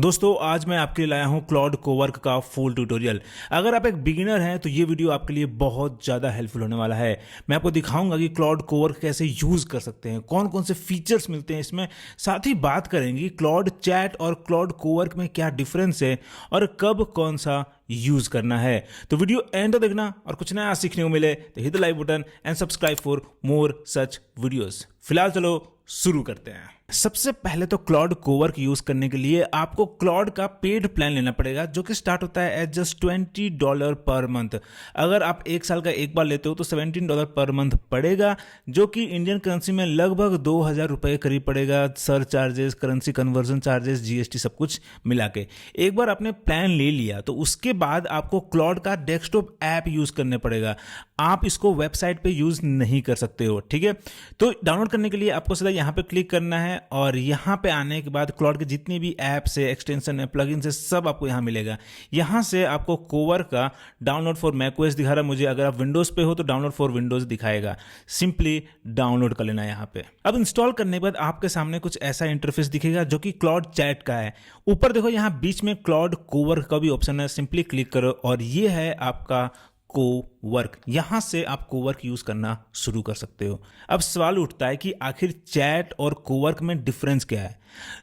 दोस्तों आज मैं आपके लिए लाया हूं क्लाउड कोवर्क का फुल ट्यूटोरियल। अगर आप एक बिगिनर हैं तो ये वीडियो आपके लिए बहुत ज़्यादा हेल्पफुल होने वाला है। मैं आपको दिखाऊंगा कि क्लाउड कोवर्क कैसे यूज़ कर सकते हैं, कौन कौन से फीचर्स मिलते हैं इसमें। साथ ही बात करेंगे क्लाउड चैट और क्लाउड कोवर्क में क्या डिफरेंस है और कब कौन सा यूज करना है। तो वीडियो एंड तक देखना और कुछ नया सीखने को मिले तो hit the like button and subscribe for more such videos. फिलहाल चलो शुरू करते हैं। सबसे पहले तो क्लाउड कोवर्क यूज करने के लिए आपको क्लाउड का पेड प्लान लेना पड़ेगा जो कि स्टार्ट होता है एट जस्ट $20 पर मंथ। अगर आप एक साल का एक बार लेते हो तो $17 पर मंथ पड़ेगा, जो कि इंडियन करेंसी में लगभग 2000 रुपये करीब पड़ेगा। Sir charges, currency conversion charges, GST सब कुछ मिला के। एक बार आपने प्लान ले लिया तो उसके बाद आपको क्लाउड का डेस्कटॉप ऐप यूज करने पड़ेगा। आप इसको वेबसाइट पे यूज नहीं कर सकते हो, ठीक है। तो डाउनलोड करने के लिए आपको सीधा यहाँ पे क्लिक करना है और यहाँ पे आने के बाद क्लाउड के जितने भी ऐप्स है, एक्सटेंशन है, प्लगइन्स है, सब आपको यहाँ मिलेगा। यहाँ से आपको कोवर्क का डाउनलोड फॉर मैकओएस दिखा रहा है मुझे। अगर आप विंडोज पे हो तो डाउनलोड फॉर विंडोज दिखाएगा। सिंपली डाउनलोड कर लेना यहाँ पे। अब इंस्टॉल करने के बाद आपके सामने कुछ ऐसा इंटरफेस दिखेगा जो कि क्लाउड चैट का है। ऊपर देखो यहाँ बीच में क्लाउड कोवर्क का भी ऑप्शन है, सिंपली क्लिक करो और ये है आपका कोवर्क। यहां से आप कोवर्क यूज करना शुरू कर सकते हो। अब सवाल उठता है कि आखिर चैट और कोवर्क में डिफरेंस क्या है।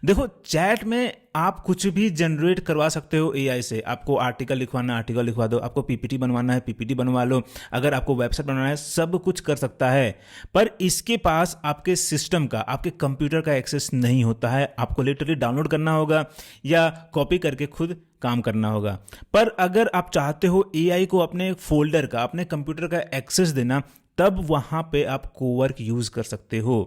देखो, चैट में आप कुछ भी जनरेट करवा सकते हो एआई से। आपको आर्टिकल लिखवाना है, आर्टिकल लिखवा दो। आपको पीपीटी बनवाना है, पीपीटी बनवा लो। अगर आपको वेबसाइट बनाना है, सब कुछ कर सकता है। पर इसके पास आपके सिस्टम का, आपके कंप्यूटर का एक्सेस नहीं होता है। आपको लिटरली डाउनलोड करना होगा या कॉपी करके खुद काम करना होगा। पर अगर आप चाहते हो एआई को अपने फोल्डर का, अपने कंप्यूटर का एक्सेस देना, तब वहां पे आप कोवर्क यूज कर सकते हो।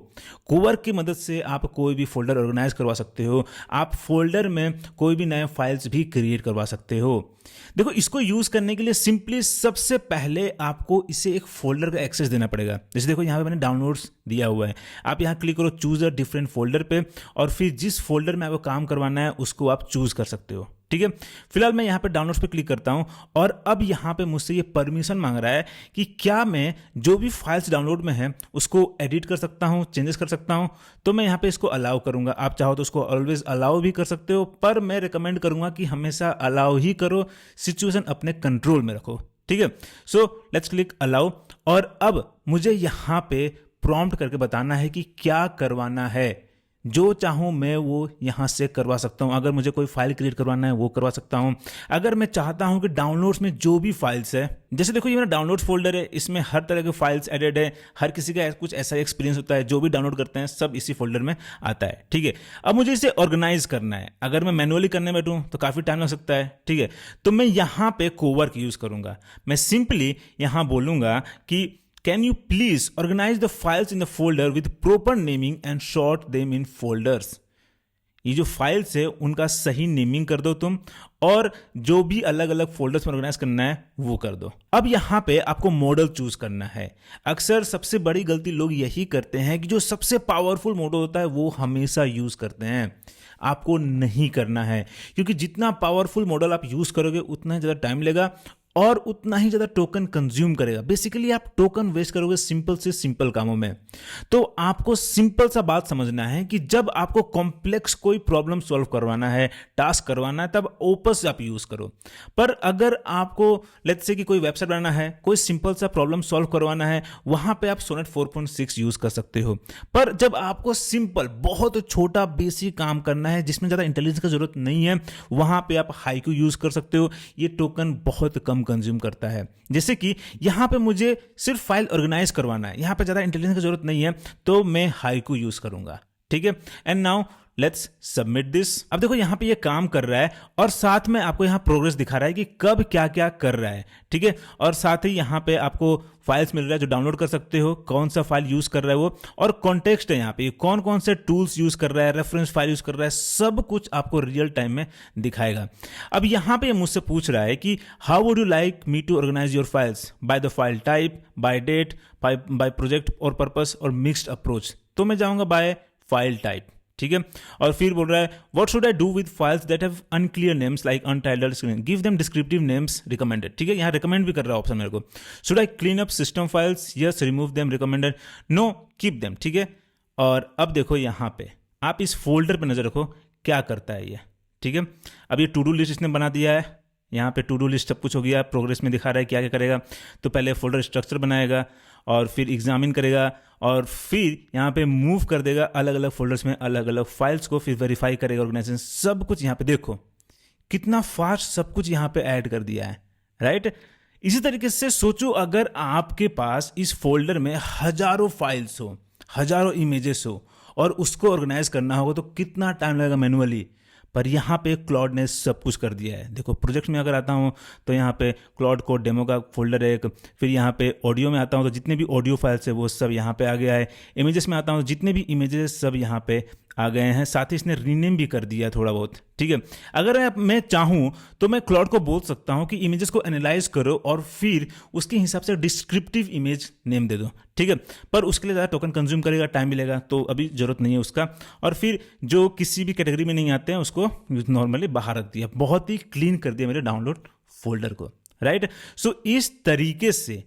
कोवर्क की मदद से आप कोई भी फोल्डर ऑर्गेनाइज करवा सकते हो। आप फोल्डर में कोई भी नए फाइल्स भी क्रिएट करवा सकते हो। देखो, इसको यूज करने के लिए सिंपली सबसे पहले आपको इसे एक फोल्डर का एक्सेस देना पड़ेगा। जैसे देखो यहाँ पे मैंने डाउनलोड्स दिया हुआ है। आप यहाँ क्लिक करो चूज अ डिफरेंट फोल्डर पे और फिर जिस फोल्डर में आपको काम करवाना है उसको आप चूज कर सकते हो, ठीक है। फिलहाल मैं यहाँ पे डाउनलोड्स पे क्लिक करता हूँ और अब यहाँ पे मुझसे ये परमिशन मांग रहा है कि क्या मैं जो भी फाइल्स डाउनलोड में है उसको एडिट कर सकता हूँ, चेंजेस कर सकता हूँ। तो मैं यहाँ पे इसको अलाउ करूँगा। आप चाहो तो उसको ऑलवेज अलाउ भी कर सकते हो, पर मैं रिकमेंड करूँगा कि हमेशा अलाउ ही करो। सिचुएशन अपने कंट्रोल में रखो, ठीक है। सो लेट्स क्लिक अलाउ और अब मुझे यहाँ पे प्रॉम्प्ट करके बताना है कि क्या करवाना है। जो चाहूँ मैं वो यहाँ से करवा सकता हूँ। अगर मुझे कोई फाइल क्रिएट करवाना है वो करवा सकता हूँ। अगर मैं चाहता हूँ कि डाउनलोड्स में जो भी फाइल्स है, जैसे देखो ये मेरा डाउनलोड्स फोल्डर है, इसमें हर तरह के फाइल्स एडेड है। हर किसी का कुछ ऐसा एक्सपीरियंस होता है, जो भी डाउनलोड करते हैं सब इसी फोल्डर में आता है, ठीक है। अब मुझे इसे ऑर्गेनाइज करना है। अगर मैं मैनुअली करने बैठूँ तो काफ़ी टाइम लग सकता है, ठीक है। तो मैं यहाँ पे कोवर्क यूज़ करूँगा। मैं सिंपली यहाँ बोलूँगा कि Can you please organize the files in the folder with proper naming and sort them in folders? ये जो फाइल्स है उनका सही नेमिंग कर दो तुम और जो भी अलग अलग फोल्डर्स में ऑर्गेनाइज करना है वो कर दो। अब यहाँ पे आपको मॉडल चूज करना है। अक्सर सबसे बड़ी गलती लोग यही करते हैं कि जो सबसे पावरफुल मॉडल होता है वो हमेशा यूज करते हैं। आपको नहीं करना है, क्योंकि जितना पावरफुल मॉडल आप यूज करोगे उतना ही ज़्यादा टाइम लेगा और उतना ही ज़्यादा टोकन कंज्यूम करेगा। बेसिकली आप टोकन वेस्ट करोगे सिंपल से सिंपल कामों में। तो आपको सिंपल सा बात समझना है कि जब आपको कॉम्प्लेक्स कोई प्रॉब्लम सॉल्व करवाना है, टास्क करवाना है, तब ओपस आप यूज़ करो। पर अगर आपको लेट्स से कि कोई वेबसाइट बनाना है, कोई सिंपल सा प्रॉब्लम सॉल्व करवाना है, वहाँ पे आप सोनेट 4.6 यूज़ कर सकते हो। पर जब आपको सिंपल बहुत छोटा बेसिक काम करना है जिसमें ज़्यादा इंटेलिजेंस की जरूरत नहीं है, वहाँ पे आप हाइकू यूज़ कर सकते हो। ये टोकन बहुत कम कंज्यूम करता है। जैसे कि यहां पे मुझे सिर्फ फाइल ऑर्गेनाइज करवाना है, यहां पे ज्यादा इंटेलिजेंस की जरूरत नहीं है, तो मैं हाइकू यूज करूंगा, ठीक है। And now let's submit this. अब देखो यहाँ पे ये काम कर रहा है और साथ में आपको यहाँ प्रोग्रेस दिखा रहा है कि कब क्या क्या कर रहा है, ठीक है। और साथ ही यहाँ पे आपको फाइल्स मिल रहा है जो डाउनलोड कर सकते हो, कौन सा फाइल यूज कर रहा है वो, और कॉन्टेक्स्ट है यहाँ पे कौन कौन से टूल्स यूज कर रहा है, रेफरेंस फाइल यूज कर रहा है, सब कुछ आपको रियल टाइम में दिखाएगा। अब यहाँ पे मुझसे पूछ रहा है कि how would you like me to organise your files, by the file type, by date, by project और पर्पस और मिक्स्ड अप्रोच। तो मैं जाऊंगा बाय फाइल टाइप, ठीक है। और फिर बोल रहा है what should I do with files that have unclear names like untitled screen, give them descriptive names recommended, ठीक है। यहाँ रिकमेंड भी कर रहा है ऑप्शन मेरे को। Should I clean up system files, yes, remove them, recommended, no, keep them, ठीक है। और अब देखो यहाँ पे आप इस फोल्डर पे नजर रखो क्या करता है ये, ठीक है। अब ये टू डू लिस्ट इसने बना दिया है, यहाँ पे टू डू लिस्ट सब कुछ हो गया, प्रोग्रेस में दिखा रहा है क्या क्या करेगा। तो पहले फोल्डर स्ट्रक्चर बनाएगा और फिर एग्जामिन करेगा और फिर यहाँ पे मूव कर देगा अलग अलग फोल्डर्स में अलग अलग फाइल्स को, फिर वेरीफाई करेगा ऑर्गेनाइजेशन, सब कुछ यहाँ पे देखो कितना फास्ट सब कुछ यहाँ पे ऐड कर दिया है, राइट। इसी तरीके से सोचो अगर आपके पास इस फोल्डर में हजारों फाइल्स हो, हजारों इमेजेस हो और उसको ऑर्गेनाइज करना होगा तो कितना टाइम लगेगा मैनुअली। पर यहाँ पे क्लाउड ने सब कुछ कर दिया है। देखो प्रोजेक्ट में अगर आता हूँ तो यहाँ पे क्लाउड कोड डेमो का फोल्डर है एक, फिर यहाँ पे ऑडियो में आता हूँ तो जितने भी ऑडियो फाइल्स है वो सब यहाँ पे आ गया है। इमेजेस में आता हूँ जितने भी इमेजेस सब यहाँ पे आ गए हैं, साथ ही इसने रीनेम भी कर दिया थोड़ा बहुत, ठीक है। अगर मैं चाहूँ तो मैं क्लाउड को बोल सकता हूँ कि इमेजेस को एनालाइज करो और फिर उसके हिसाब से डिस्क्रिप्टिव इमेज नेम दे दो, ठीक है। पर उसके लिए ज़्यादा टोकन कंज्यूम करेगा, टाइम भी लगेगा, तो अभी जरूरत नहीं है उसका। और फिर जो किसी भी कैटेगरी में नहीं आते हैं उसको नॉर्मली बाहर रख दिया, बहुत ही क्लीन कर दिया मेरे डाउनलोड फोल्डर को, राइट। सो इस तरीके से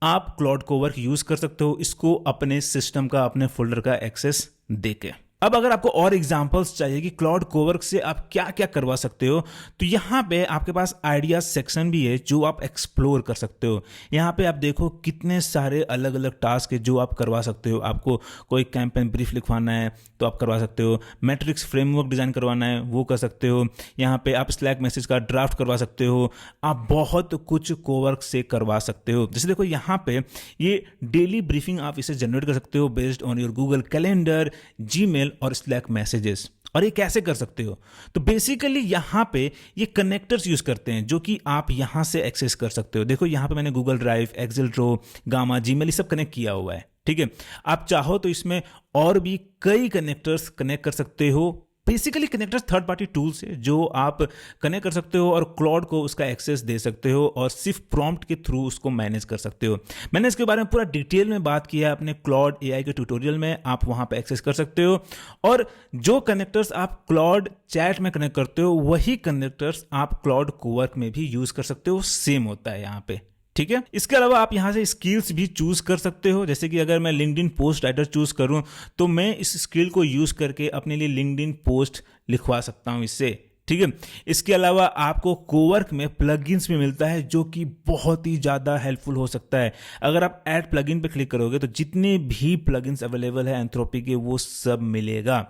आप क्लाउड कोवर्क यूज कर सकते हो, इसको अपने सिस्टम का, अपने फोल्डर का एक्सेस देके। अब अगर आपको और एग्जांपल्स चाहिए कि क्लाउड कोवर्क से आप क्या क्या करवा सकते हो, तो यहाँ पे आपके पास आइडियाज सेक्शन भी है जो आप एक्सप्लोर कर सकते हो। यहाँ पे आप देखो कितने सारे अलग अलग टास्क है जो आप करवा सकते हो। आपको कोई कैंपेन ब्रीफ लिखवाना है तो आप करवा सकते हो, मैट्रिक्स फ्रेमवर्क डिजाइन करवाना है वो कर सकते हो, यहाँ पे आप स्लैक मैसेज का ड्राफ्ट करवा सकते हो, आप बहुत कुछ कोवर्क से करवा सकते हो। जैसे देखो यहाँ पे ये डेली ब्रीफिंग आप इसे जनरेट कर सकते हो based on your Google calendar, Gmail और स्लैक मैसेजेस। और ये कैसे कर सकते हो, तो बेसिकली यहां पे ये कनेक्टर्स यूज करते हैं जो कि आप यहां से एक्सेस कर सकते हो। देखो यहां पे मैंने Google Drive, Excalidraw, Gamma, Gmail ये सब कनेक्ट किया हुआ है, ठीक है। आप चाहो तो इसमें और भी कई कनेक्टर्स कनेक्ट कर सकते हो। Basically connectors third party tools है जो आप कनेक्ट कर सकते हो और क्लाउड को उसका एक्सेस दे सकते हो और सिर्फ प्रॉम्प्ट के थ्रू उसको मैनेज कर सकते हो। मैंने इसके बारे में पूरा डिटेल में बात किया है अपने क्लाउड एआई के ट्यूटोरियल में, आप वहां पे एक्सेस कर सकते हो। और जो कनेक्टर्स आप क्लाउड चैट में कनेक्ट करते हो वही कनेक्टर्स आप क्लाउड कोवर्क में भी यूज कर सकते हो, सेम होता है यहाँ पे, ठीक है। इसके अलावा आप यहां से स्किल्स भी चूज कर सकते हो। जैसे कि अगर मैं लिंक्डइन पोस्ट राइटर चूज करूं तो मैं इस स्किल को यूज करके अपने लिए लिंक्डइन पोस्ट लिखवा सकता हूं इससे, ठीक है। इसके अलावा आपको कोवर्क में प्लगइन्स भी मिलता है जो कि बहुत ही ज़्यादा हेल्पफुल हो सकता है। अगर आप ऐड प्लगइन पे क्लिक करोगे तो जितने भी प्लगइन्स अवेलेबल है एंथ्रोपी के वो सब मिलेगा।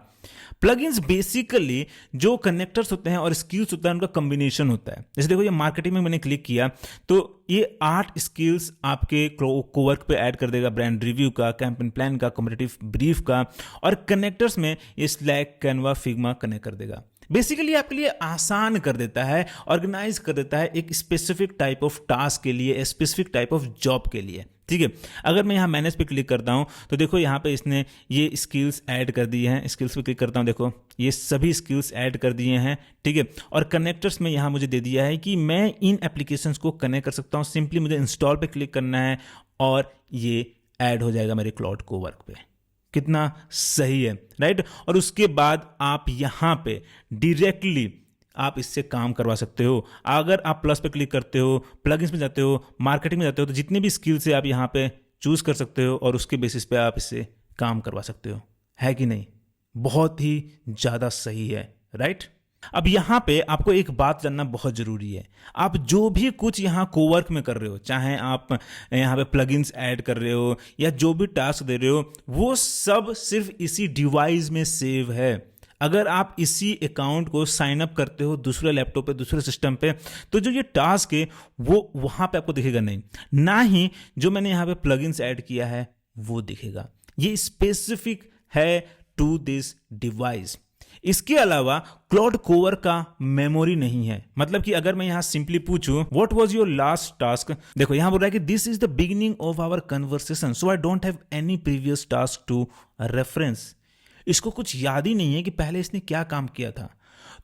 प्लगइन्स बेसिकली जो कनेक्टर्स होते हैं और स्किल्स होता है उनका कॉम्बिनेशन होता है। जैसे देखो ये मार्केटिंग में मैंने क्लिक किया तो ये 8 स्किल्स आपके कोवर्क पे ऐड कर देगा, ब्रांड रिव्यू का, कैंपेन प्लान का, कॉम्पिटिटिव ब्रीफ का, और कनेक्टर्स में ये स्लैक, कैनवा, फिग्मा कनेक्ट कर देगा। बेसिकली आपके लिए आसान कर देता है, ऑर्गेनाइज कर देता है एक स्पेसिफिक टाइप ऑफ टास्क के लिए, स्पेसिफिक टाइप ऑफ जॉब के लिए, ठीक है। अगर मैं यहाँ मैनेज पे क्लिक करता हूँ तो देखो यहाँ पे इसने ये स्किल्स ऐड कर दिए हैं। स्किल्स पे क्लिक करता हूँ, देखो ये सभी स्किल्स ऐड कर दिए हैं, ठीक है। और कनेक्टर्स में यहाँ मुझे दे दिया है कि मैं इन एप्लीकेशंस को कनेक्ट कर सकता हूँ। सिंपली मुझे इंस्टॉल पे क्लिक करना है और ये ऐड हो जाएगा मेरे क्लाउड कोवर्क पे। कितना सही है, राइट। और उसके बाद आप यहाँ पे डायरेक्टली आप इससे काम करवा सकते हो। अगर आप प्लस पे क्लिक करते हो, प्लगइन्स में जाते हो, मार्केटिंग में जाते हो, तो जितने भी स्किल्स है आप यहाँ पे चूज कर सकते हो और उसके बेसिस पे आप इससे काम करवा सकते हो, है कि नहीं। बहुत ही ज़्यादा सही है, राइट। अब यहाँ पे आपको एक बात जानना बहुत जरूरी है। आप जो भी कुछ यहाँ कोवर्क में कर रहे हो, चाहे आप यहाँ पे प्लगइन्स ऐड कर रहे हो या जो भी टास्क दे रहे हो, वो सब सिर्फ इसी डिवाइस में सेव है। अगर आप इसी अकाउंट को साइन अप करते हो दूसरे लैपटॉप पे, दूसरे सिस्टम पे, तो जो ये टास्क है वो वहां पे आपको दिखेगा नहीं, ना ही जो मैंने यहाँ पे प्लगइन्स ऐड किया है वो दिखेगा। ये स्पेसिफिक है टू दिस डिवाइस। इसके अलावा क्लाउड कोवर्क का मेमोरी नहीं है। मतलब कि अगर मैं यहां सिंपली पूछूं what was your last task, देखो यहां बोल रहा है कि this is the beginning of our conversation so I don't have any previous task to reference. इसको कुछ याद ही नहीं है कि पहले इसने क्या काम किया था।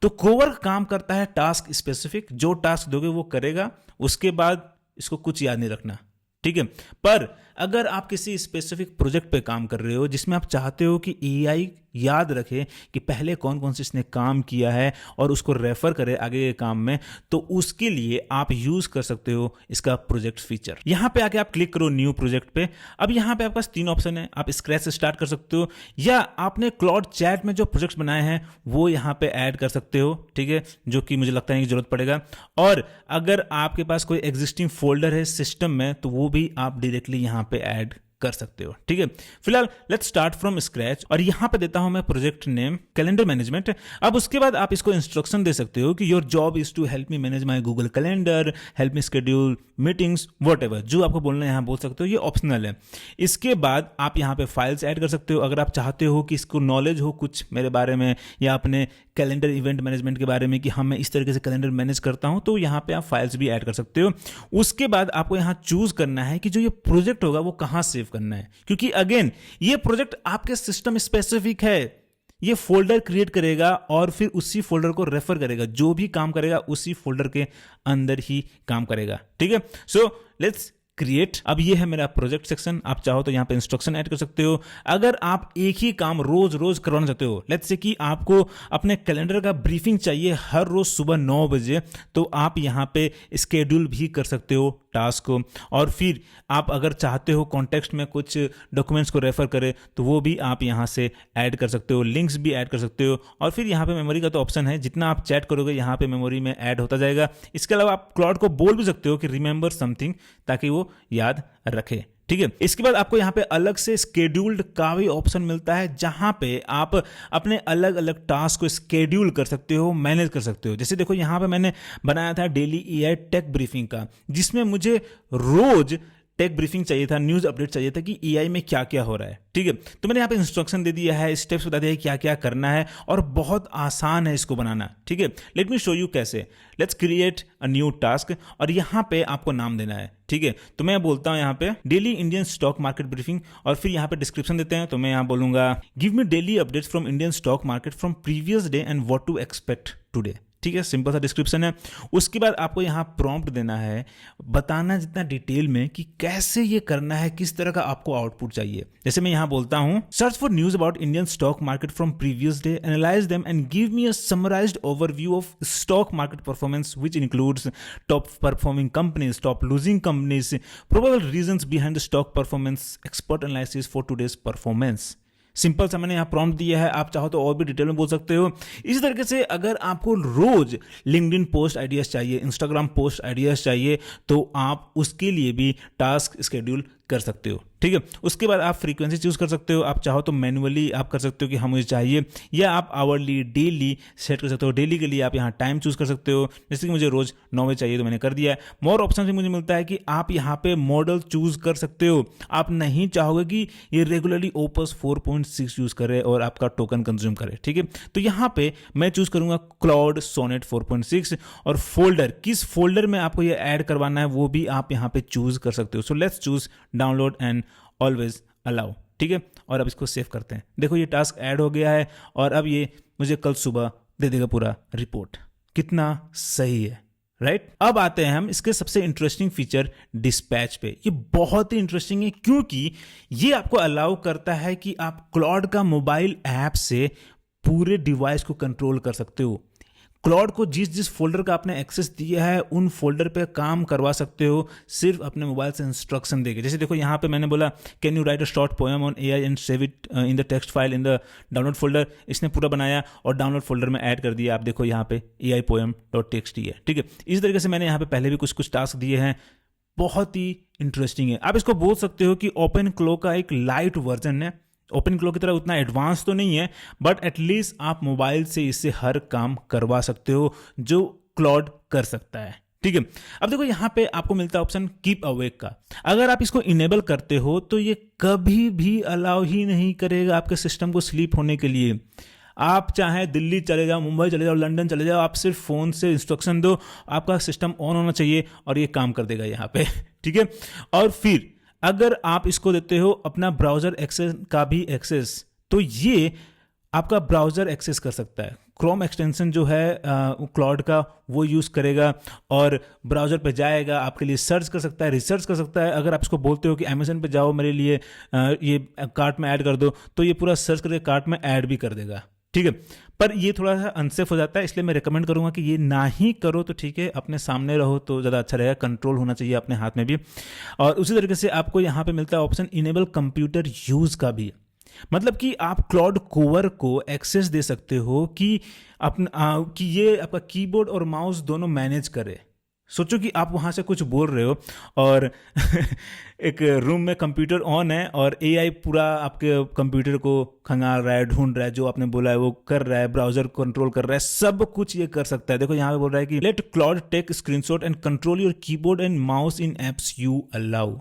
तो कोवर्क काम करता है टास्क स्पेसिफिक, जो टास्क दोगे वो करेगा, उसके बाद इसको कुछ याद नहीं रखना, ठीक है। पर अगर आप किसी स्पेसिफिक प्रोजेक्ट पे काम कर रहे हो जिसमें आप चाहते हो कि एआई याद रखे कि पहले कौन कौन से इसने काम किया है और उसको रेफर करे आगे के काम में, तो उसके लिए आप यूज कर सकते हो इसका प्रोजेक्ट फीचर। यहां पे आके आप क्लिक करो न्यू प्रोजेक्ट पे। अब यहां पे आपके पास 3 ऑप्शन है, आप स्क्रैच से स्टार्ट कर सकते हो या आपने क्लाउड चैट में जो प्रोजेक्ट्स बनाए हैं वो यहां पे ऐड कर सकते हो, ठीक है, जो कि मुझे लगता है कि जरूरत पड़ेगा। और अगर आपके पास कोई एग्जिस्टिंग फोल्डर है सिस्टम में तो वो भी आप डायरेक्टली यहां पे ऐड कर सकते हो, ठीक है। फिलहाल लेट्स स्टार्ट फ्रॉम स्क्रैच और यहां पे देता हूं मैं प्रोजेक्ट नेम कैलेंडर मैनेजमेंट। अब उसके बाद आप इसको इंस्ट्रक्शन दे सकते हो कि your job is to help me manage my Google Calendar, help me schedule meetings, whatever जो आपको बोलना है यहां बोल सकते हो, ये ऑप्शनल है। इसके बाद आप यहां पे फाइल्स ऐड कर सकते हो अगर आप चाहते हो कि इसको नॉलेज हो कुछ मेरे बारे में या अपने कैलेंडर इवेंट मैनेजमेंट के बारे में कि हाँ मैं इस तरीके से कैलेंडर मैनेज करता हूं, तो यहां पे आप फाइल्स भी ऐड कर सकते हो। उसके बाद आपको यहां चूज करना है कि जो ये प्रोजेक्ट होगा वो कहां सेव करना है, क्योंकि अगेन ये प्रोजेक्ट आपके सिस्टम स्पेसिफिक है। ये फोल्डर क्रिएट करेगा और फिर उसी फोल्डर को रेफर करेगा, जो भी काम करेगा उसी फोल्डर के अंदर ही काम करेगा, ठीक है। So let's create. अब ये है मेरा प्रोजेक्ट सेक्शन, आप चाहो तो यहां पे इंस्ट्रक्शन ऐड कर सकते हो। अगर आप एक ही काम रोज रोज करवाना चाहते हो, लेट्स से कि आपको अपने कैलेंडर का ब्रीफिंग चाहिए हर रोज सुबह 9 बजे, तो आप यहां पे स्केड्यूल भी कर सकते हो टास्क को। और फिर आप अगर चाहते हो कॉन्टेक्स्ट में कुछ डॉक्यूमेंट्स को रेफर करे तो वो भी आप यहां से ऐड कर सकते हो, लिंक्स भी ऐड कर सकते हो। और फिर यहां पे मेमोरी का तो ऑप्शन है, जितना आप चैट करोगे यहां पे मेमोरी में ऐड होता जाएगा। इसके अलावा आप क्लाउड को बोल भी सकते हो कि रिमेंबर समथिंग, ताकि वो याद रखे, ठीक है। इसके बाद आपको यहां पे अलग से स्केड्यूल्ड का भी ऑप्शन मिलता है, जहां पे आप अपने अलग अलग टास्क को स्केड्यूल कर सकते हो, मैनेज कर सकते हो। जैसे देखो यहां पे मैंने बनाया था डेली एआई टेक ब्रीफिंग का, जिसमें मुझे रोज टेक ब्रीफिंग चाहिए था, न्यूज अपडेट चाहिए था कि एआई में क्या क्या हो रहा है, ठीक है। तो मैंने यहाँ पे इंस्ट्रक्शन दे दिया है, स्टेप्स बता दिया है क्या क्या करना है और बहुत आसान है इसको बनाना, ठीक है। लेट मी शो यू कैसे। Let's create a new task और यहाँ पे आपको नाम देना है, ठीक है। तो मैं बोलता हूँ यहाँ पे daily Indian stock market briefing और फिर यहाँ पे डिस्क्रिप्शन देते हैं, तो मैं यहाँ बोलूंगा give me daily updates from Indian stock market from previous day and what to expect today, ठीक है। सिंपल सा डिस्क्रिप्शन है। उसके बाद आपको यहां प्रॉम्प्ट देना है, बताना जितना डिटेल में कि कैसे ये करना है, किस तरह का आपको आउटपुट चाहिए। जैसे मैं यहां बोलता हूं search for news about Indian stock market from previous day, analyse them and give me a summarised overview of stock market performance which includes top performing companies, top losing companies, probable reasons behind the stock performance, expert analysis for today's performance. Simple सा मैंने यहाँ prompt दिया है, आप चाहो तो और भी डिटेल में बोल सकते हो। इसी तरीके से अगर आपको रोज लिंक्डइन पोस्ट आइडियाज चाहिए, इंस्टाग्राम पोस्ट आइडियाज चाहिए, तो आप उसके लिए भी टास्क स्केड्यूल कर सकते हो, ठीक है। उसके बाद आप फ्रीक्वेंसी चूज कर सकते हो, आप चाहो तो मैनुअली आप कर सकते हो कि हाँ मुझे चाहिए, या आप आवरली डेली सेट कर सकते हो। डेली के लिए आप यहाँ टाइम चूज कर सकते हो, जैसे कि मुझे रोज 9 बजे चाहिए तो मैंने कर दिया है। मोर ऑप्शन भी मुझे मिलता है कि आप यहाँ पे मॉडल चूज कर सकते हो। आप नहीं चाहोगे कि ये रेगुलरली ओपस 4.6 यूज करे और आपका टोकन कंज्यूम करे, ठीक है। तो यहाँ पे मैं चूज करूंगा क्लाउड सोनेट 4.6 और फोल्डर, किस फोल्डर में आपको ये ऐड करवाना है वो भी आप यहाँ पे चूज कर सकते हो। So let's choose download and always allow, ठीक है। और अब इसको सेव करते हैं। देखो ये टास्क ऐड हो गया है और अब ये मुझे कल सुबह दे देगा पूरा रिपोर्ट। कितना सही है, राइट। अब आते हैं हम इसके सबसे इंटरेस्टिंग फीचर डिस्पैच पे। ये बहुत ही इंटरेस्टिंग है क्योंकि ये आपको अलाउ करता है कि आप क्लाउड का मोबाइल ऐप से पूरे डिवाइस को कंट्रोल कर सकते हो। क्लाउड को जिस जिस फोल्डर का आपने एक्सेस दिया है उन फोल्डर पे काम करवा सकते हो सिर्फ अपने मोबाइल से इंस्ट्रक्शन देके। जैसे देखो यहाँ पे मैंने बोला can you right a short poem on AI and save it in the text file in the download folder. इसने पूरा बनाया और डाउनलोड फोल्डर में ऐड कर दिया। आप देखो यहाँ पे aipoem.txt है, ठीक है। इस तरीके से मैंने यहाँ पे पहले भी कुछ कुछ टास्क दिए हैं, बहुत ही इंटरेस्टिंग है। आप इसको बोल सकते हो कि ओपन क्लो का एक लाइट वर्जन है। ओपन क्लो की तरह उतना एडवांस तो नहीं है, बट एटलीस्ट आप मोबाइल से इससे हर काम करवा सकते हो जो क्लाउड कर सकता है, ठीक है। अब देखो यहाँ पे आपको मिलता है ऑप्शन कीप अवेक का। अगर आप इसको इनेबल करते हो तो ये कभी भी अलाउ ही नहीं करेगा आपके सिस्टम को स्लीप होने के लिए। आप चाहे दिल्ली चले जाओ, मुंबई चले जाओ, लंदन चले जाओ, आप सिर्फ फोन से इंस्ट्रक्शन दो, आपका सिस्टम ऑन होना चाहिए और ये काम कर देगा यहाँ पे, ठीक है। और फिर अगर आप इसको देते हो अपना ब्राउजर एक्सेस का भी एक्सेस, तो ये आपका ब्राउजर एक्सेस कर सकता है। क्रोम एक्सटेंशन जो है क्लाउड का वो यूज़ करेगा और ब्राउज़र पे जाएगा, आपके लिए सर्च कर सकता है, रिसर्च कर सकता है। अगर आप इसको बोलते हो कि अमेज़न पे जाओ मेरे लिए ये कार्ट में ऐड कर दो, तो ये पूरा सर्च करके कार्ट में ऐड भी कर देगा, ठीक है। पर ये थोड़ा सा अनसेफ हो जाता है, इसलिए मैं रिकमेंड करूंगा कि ये ना ही करो तो ठीक है, अपने सामने रहो तो ज़्यादा अच्छा रहेगा। कंट्रोल होना चाहिए अपने हाथ में भी। और उसी तरीके से आपको यहाँ पे मिलता है ऑप्शन इनेबल कंप्यूटर यूज़ का भी, मतलब कि आप क्लाउड कोवर को एक्सेस दे सकते हो कि कि ये आपका कीबोर्ड और माउस दोनों मैनेज करे। सोचो कि आप वहाँ से कुछ बोल रहे हो और एक रूम में कंप्यूटर ऑन है और एआई पूरा आपके कंप्यूटर को खंगाल रहा है, ढूंढ रहा है, जो आपने बोला है वो कर रहा है, ब्राउजर कंट्रोल कर रहा है, सब कुछ ये कर सकता है। देखो यहाँ पे बोल रहा है कि let Claude take screenshot and control your keyboard and mouse in apps you allow.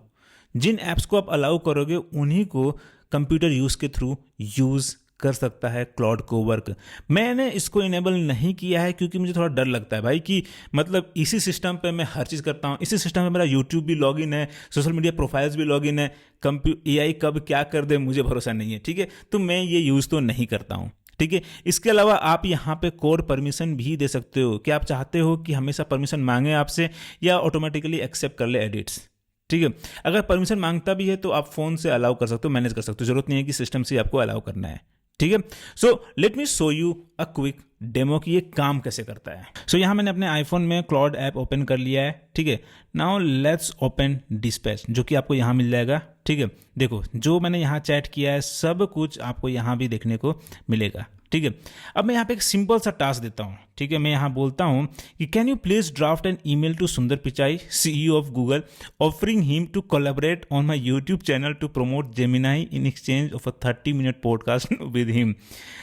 जिन एप्स को आप अलाउ करोगे उन्हीं को कंप्यूटर यूज के थ्रू यूज कर सकता है क्लाउड कोवर्क। मैंने इसको इनेबल नहीं किया है क्योंकि मुझे थोड़ा डर लगता है भाई कि मतलब इसी सिस्टम पे मैं हर चीज़ करता हूँ, इसी सिस्टम पे मेरा यूट्यूब भी लॉगिन है, सोशल मीडिया प्रोफाइल्स भी लॉगिन है, एआई कब क्या कर दे मुझे भरोसा नहीं है, ठीक है। तो मैं ये यूज़ तो नहीं करता हूँ, ठीक है। इसके अलावा आप यहाँ पे कोड परमिशन भी दे सकते हो कि आप चाहते हो कि हमेशा परमिशन मांगे आपसे या ऑटोमेटिकली एक्सेप्ट कर ले एडिट्स, ठीक है। अगर परमिशन मांगता भी है तो आप फोन से अलाउ कर सकते हो, मैनेज कर सकते हो, जरूरत नहीं है कि सिस्टम से आपको अलाउ करना है, ठीक है। So let me show you a quick demo कि ये काम कैसे करता है। सो यहाँ मैंने अपने आईफोन में क्लाउड ऐप ओपन कर लिया है, ठीक है। नाउ लेट्स ओपन डिस्पैच, जो कि आपको यहाँ मिल जाएगा, ठीक है। देखो जो मैंने यहाँ चैट किया है सब कुछ आपको यहाँ भी देखने को मिलेगा, ठीक है। अब मैं यहाँ पे एक सिंपल सा टास्क देता हूँ, ठीक है। मैं यहाँ बोलता हूँ कि can you please draft an email to Sundar Pichai, CEO of Google, offering him to collaborate on my YouTube channel to promote Gemini in exchange of a 30-minute podcast with him.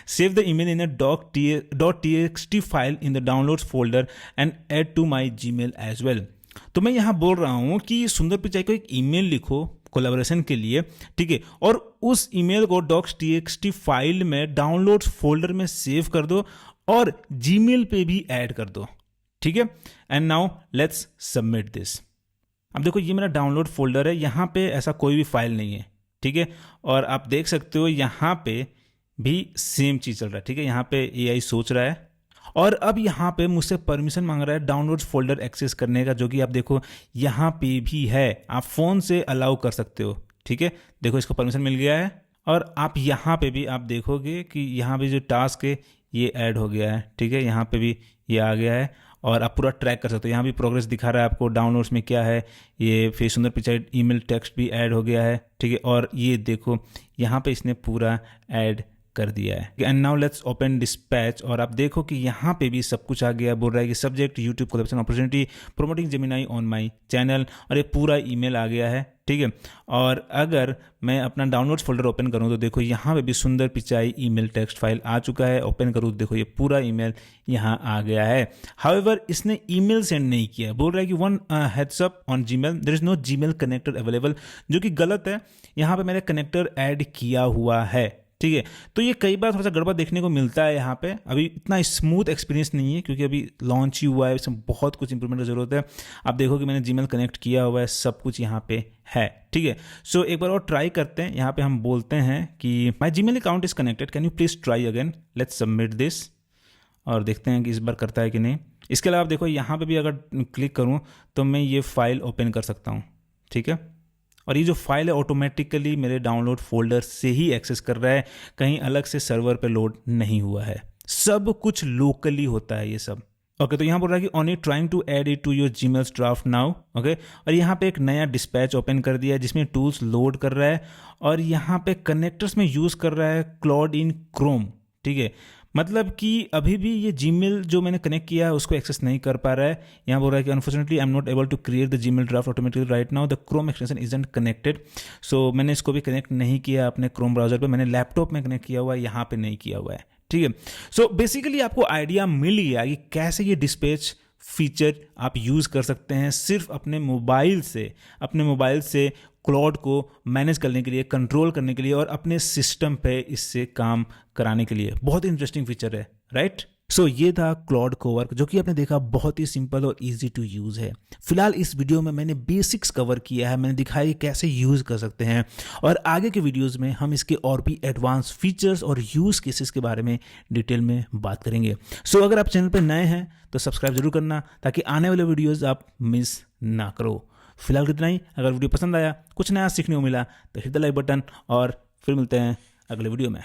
Save the email in a .txt file in the downloads folder and add to my Gmail as well. तो मैं यहाँ बोल रहा हूँ कि सुंदर पिचाई को एक ईमेल लिखो कोलैबोरेशन के लिए, ठीक है, और उस ईमेल को .txt फाइल में डाउनलोड्स फोल्डर में सेव कर दो और जीमेल पे भी ऐड कर दो, ठीक है। And now let's submit this. अब देखो ये मेरा डाउनलोड फोल्डर है, यहाँ पे ऐसा कोई भी फाइल नहीं है, ठीक है। और आप देख सकते हो यहाँ पे भी सेम चीज़ चल रहा है, ठीक है। यहाँ पे एआई सोच रहा है और अब यहाँ पे मुझसे परमिशन मांग रहा है डाउनलोड्स फोल्डर एक्सेस करने का, जो कि आप देखो यहाँ पे भी है, आप फ़ोन से अलाउ कर सकते हो, ठीक है। देखो इसको परमिशन मिल गया है और आप यहाँ पे भी आप देखोगे कि यहाँ पे जो टास्क है ये ऐड हो गया है, ठीक है। यहाँ पे भी ये आ गया है और आप पूरा ट्रैक कर सकते हो। यहाँ भी प्रोग्रेस दिखा रहा है आपको, डाउनलोड्स में क्या है, ये फिर सुंदर पिचाई ईमेल टेक्स्ट भी ऐड हो गया है, ठीक है। और ये देखो यहाँ पे इसने पूरा ऐड कर दिया है। And now let's open dispatch और आप देखो कि यहाँ पे भी सब कुछ आ गया। बोल रहा है कि subject YouTube collaboration opportunity promoting Gemini on my channel, और ये पूरा ईमेल आ गया है, ठीक है। और अगर मैं अपना डाउनलोड्स फोल्डर ओपन करूँ तो देखो यहाँ पे भी सुंदर पिचाई ईमेल टेक्स्ट फाइल आ चुका है। ओपन करूँ तो देखो ये पूरा ईमेल यहाँ आ गया है। हाउएवर इसने ईमेल सेंड नहीं किया, बोल रहा है कि one heads up on Gmail, there is no Gmail connector available, जो कि गलत है। यहाँ पे मैंने कनेक्टर ऐड किया हुआ है, ठीक है। तो ये कई बार थोड़ा सा गड़बड़ देखने को मिलता है यहाँ पे। अभी इतना स्मूथ एक्सपीरियंस नहीं है क्योंकि अभी लॉन्च ही हुआ है, इसमें बहुत कुछ इंप्रूवमेंट की जरूरत है। आप देखो कि मैंने जीमेल कनेक्ट किया हुआ है, सब कुछ यहाँ पे है, ठीक है। सो एक बार और ट्राई करते हैं। यहाँ पे हम बोलते हैं कि my Gmail account is connected, can you please try again, let's submit this, और देखते हैं कि इस बार करता है कि नहीं। इसके अलावा आप देखो यहाँ पे भी अगर क्लिक करूँ तो मैं ये फाइल ओपन कर सकता हूँ, ठीक है। और ये जो फाइल है ऑटोमेटिकली मेरे डाउनलोड फोल्डर से ही एक्सेस कर रहा है, कहीं अलग से सर्वर पे लोड नहीं हुआ है, सब कुछ लोकली होता है ये सब। ओके, तो यहाँ बोल रहा है कि only trying to add it to your Gmail's draft now, okay. और यहाँ पे एक नया डिस्पैच ओपन कर दिया है जिसमें टूल्स लोड कर रहा है और यहाँ पे कनेक्टर्स में यूज़ कर रहा है क्लाउड इन क्रोम, ठीक है। मतलब कि अभी भी ये जीमेल जो मैंने कनेक्ट किया है उसको एक्सेस नहीं कर पा रहा है। यहाँ बोल रहा है कि unfortunately I am not able to create the Gmail draft automatically right now, the Chrome extension isn't connected. So मैंने इसको भी कनेक्ट नहीं किया अपने क्रोम ब्राउजर पे, मैंने लैपटॉप में कनेक्ट किया हुआ है, यहाँ पे नहीं किया हुआ है, ठीक है। सो बेसिकली आपको आइडिया मिल गया कि कैसे ये डिस्पैच फीचर आप यूज़ कर सकते हैं सिर्फ अपने मोबाइल से क्लाउड को मैनेज करने के लिए, कंट्रोल करने के लिए और अपने सिस्टम पे इससे काम कराने के लिए। बहुत इंटरेस्टिंग फीचर है, राइट। सो ये था क्लॉड कोवर्क, जो कि आपने देखा बहुत ही सिंपल और इजी टू यूज़ है। फिलहाल इस वीडियो में मैंने बेसिक्स कवर किया है, मैंने दिखाया कि कैसे यूज़ कर सकते हैं, और आगे के वीडियोस में हम इसके और भी एडवांस फीचर्स और यूज़ केसेस के बारे में डिटेल में बात करेंगे। सो अगर आप चैनल पर नए हैं तो सब्सक्राइब जरूर करना, ताकि आने वाले वीडियोज़ आप मिस ना करो। फिलहाल कितना ही, अगर वीडियो पसंद आया, कुछ नया सीखने को मिला तो हिट द लाइक बटन, और फिर मिलते हैं अगले वीडियो में।